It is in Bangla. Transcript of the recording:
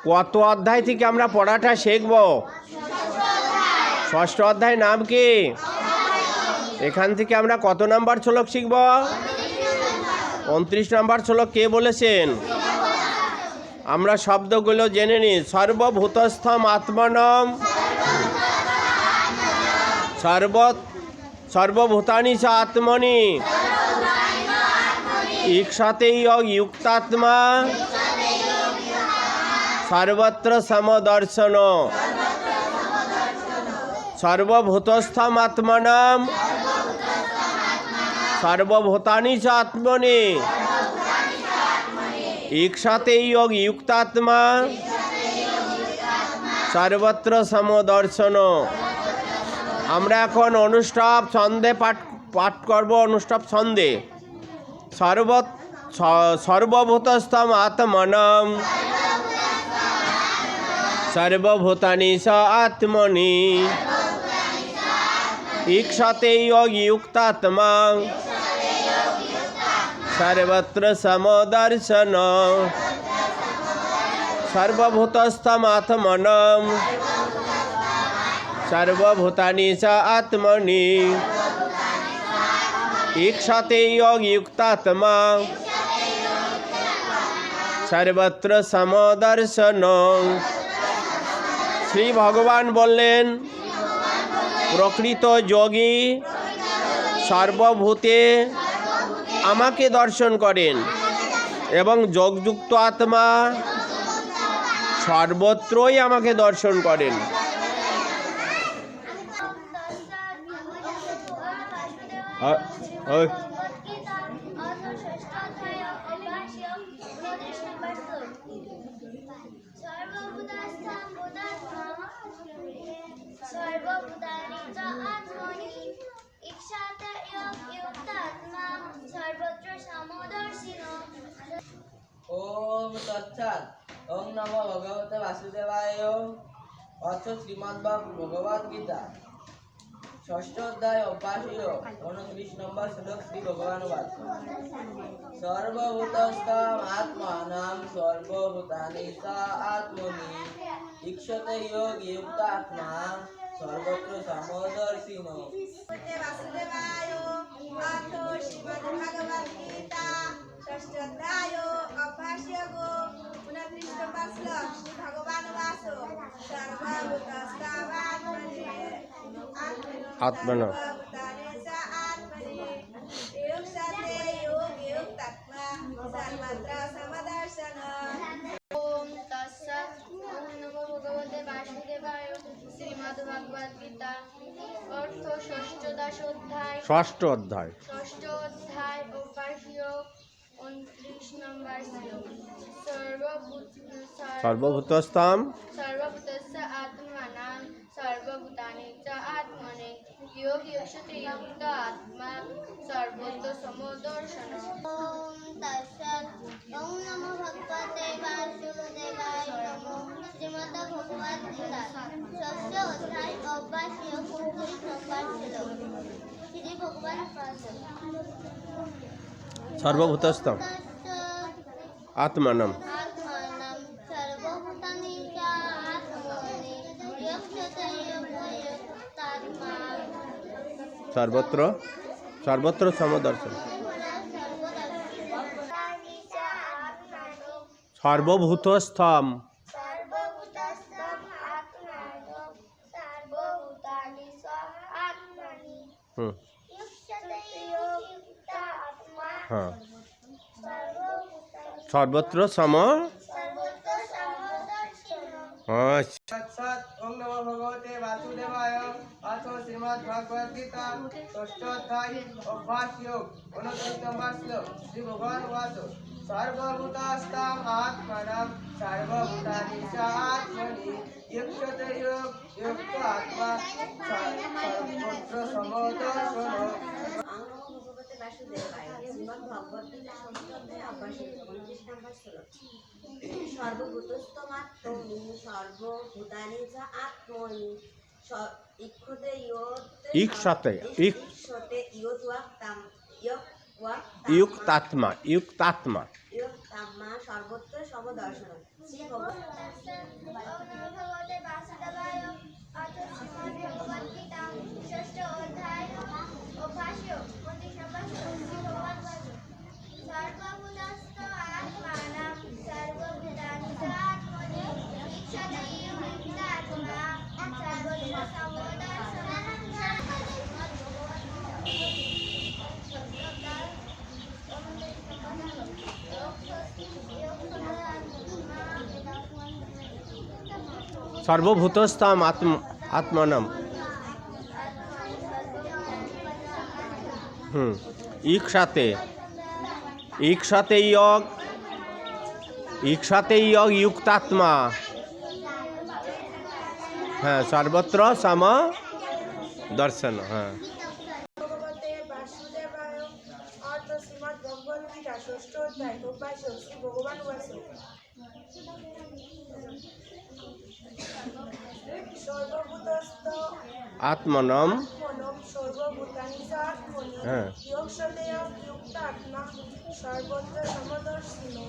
কত অধ্যায় থেকে আমরা পড়াটা শিখব? ষষ্ঠ অধ্যায়। নাম কি? এখান থেকে আমরা কত নাম্বার শ্লোক শিখব? 29 নাম্বার শ্লোক কে বলেছেন? আমরা শব্দগুলো জেনে নিই। সর্বভূতস্থম আত্মনম সর্বভূতানি চ আত্মনি ঈক্ষতে যুক্তাত্মা সর্বত্র সমদর্শন। সর্বভূতস্থম আত্মনম সর্বভূতানি চ আত্মনি ঈক্ষতে যুক্তাত্মা সর্বত্র সমদর্শন। আমরা এখন অনুষ্টাপ ছন্দে পাঠ করব। অনুষ্টাপ ছন্দে। সর্বভূতস্থম আত্মনম সর্বভূতানি চ আত্মনি ঈক্ষতে যুক্তাত্মা সর্বত্র সমদর্শন। সর্বভূতস্থম আত্মনম সর্বভূতানি চ আত্মনি ঈক্ষতে যুক্তাত্মা সর্বত্র সমদর্শন। শ্রী ভগবান বললেন, প্রকৃত যোগী সর্বভূতে আমাকে দর্শন করেন এবং যোগযুক্ত আত্মা সর্বত্রই আমাকে দর্শন করেন। ओम तत्सत्। ओम नमो भगवते वासुदेवाय। अथ श्रीमद्भगवद गीता षष्ठ अध्याय अभ्यासयोग 29 नंबर श्लोक श्री भगवान वाक्य। सर्वभूतस्थम आत्मानं सर्वभूतानि च आत्मनि ईक्षते युक्तात्मा सर्वत्र समदर्शिनो। वासुदेवाय। अथ श्रीमद्भगवद गीता षष्ठ अध्याय अभ्यासयोग 29 नंबर श्लोक श्री भगवान वाक्य। सर्वभूतस्थम आत्मनो ओम तत्सत्। ओम नमो भगवते वासुदेवाय। श्रीमद्भगवद गीता अर्थ षष्ठ अध्याय अभ्यासयोग 29 नंबर श्लोक। সর্বভূতস্থম सर्वभूतस्य आत्मानं सर्वभूतानि च आत्मनि योगक्षते युक्त आत्मा सर्वत्र समदर्शन। ओम तत्सत्। ओम नमो भगवते वासुदेवाय। श्रीमद् भगवद गीता षष्ठ अध्याय अभ्यासयोग 29 नंबर श्लोक श्री भगवान वाक्य। সর্বভূতস্থম আত্মানম आत्मानं सर्वभूतानि च आत्मनि यक्षते युक्तात्मा সর্বত্র সমদর্শন। সর্বভূতস্থম হ্যাঁ সর্বত্র সম। तत्सत्। ओम नमो भगवते वासुदेवाय। अथ श्रीमद्भगवद गीता षष्ठ अध्याय अभ्यासयोग 29 नंबर श्लोक श्री भगवान वाक्य। सर्वभूतस्थम आत्मानं सर्वभूतानि च आत्मनि ईक्षते युक्तात्मा सर्वत्र समदर्शन। भगवते वासुदेवाय। श्रीमद्भगवद गीता षष्ठ अध्याय अभ्यासयोग 29 नंबर श्लोक। सर्वभूतस्थमात्मनि सर्वभूतानि च आत्मनि ईक्षते युक्तात्मा সর্বত্র সমদর্শন। শ্রী ভগবান ভগবতে বাসুদেবায় অথ শ্রীমদ্ ভগবদ গীতা ষষ্ঠ অধ্যায় অভ্যাস্য 29 নম্বর শ্লোক শ্রী ভগবান বলেন সর্বভূতস্থ আত্মানাং সর্বভূতানি চ আত্মনি ঈক্ষতে ইয়ুক্তাত্মা সর্বত্র সর্বভূতস্থম আত্মানম ঈক্ষতে ইয়গ যুক্তাত্মা হ্যাঁ সর্বত্র সম দর্শন হ্যাঁ ভগবতে বাসুদেবায় অর্থ শ্রীমদ্ ভগবদ গীতা ষষ্ঠ অধ্যায় অভ্যাস শ্রী ভগবান বাসু সর্বভূতস্থ আত্মনম মনম সর্বভূতানি চ আত্মনি হ্যাঁ যোগসতে যুক্ত আত্মা সর্বত্র সমদর্শিনো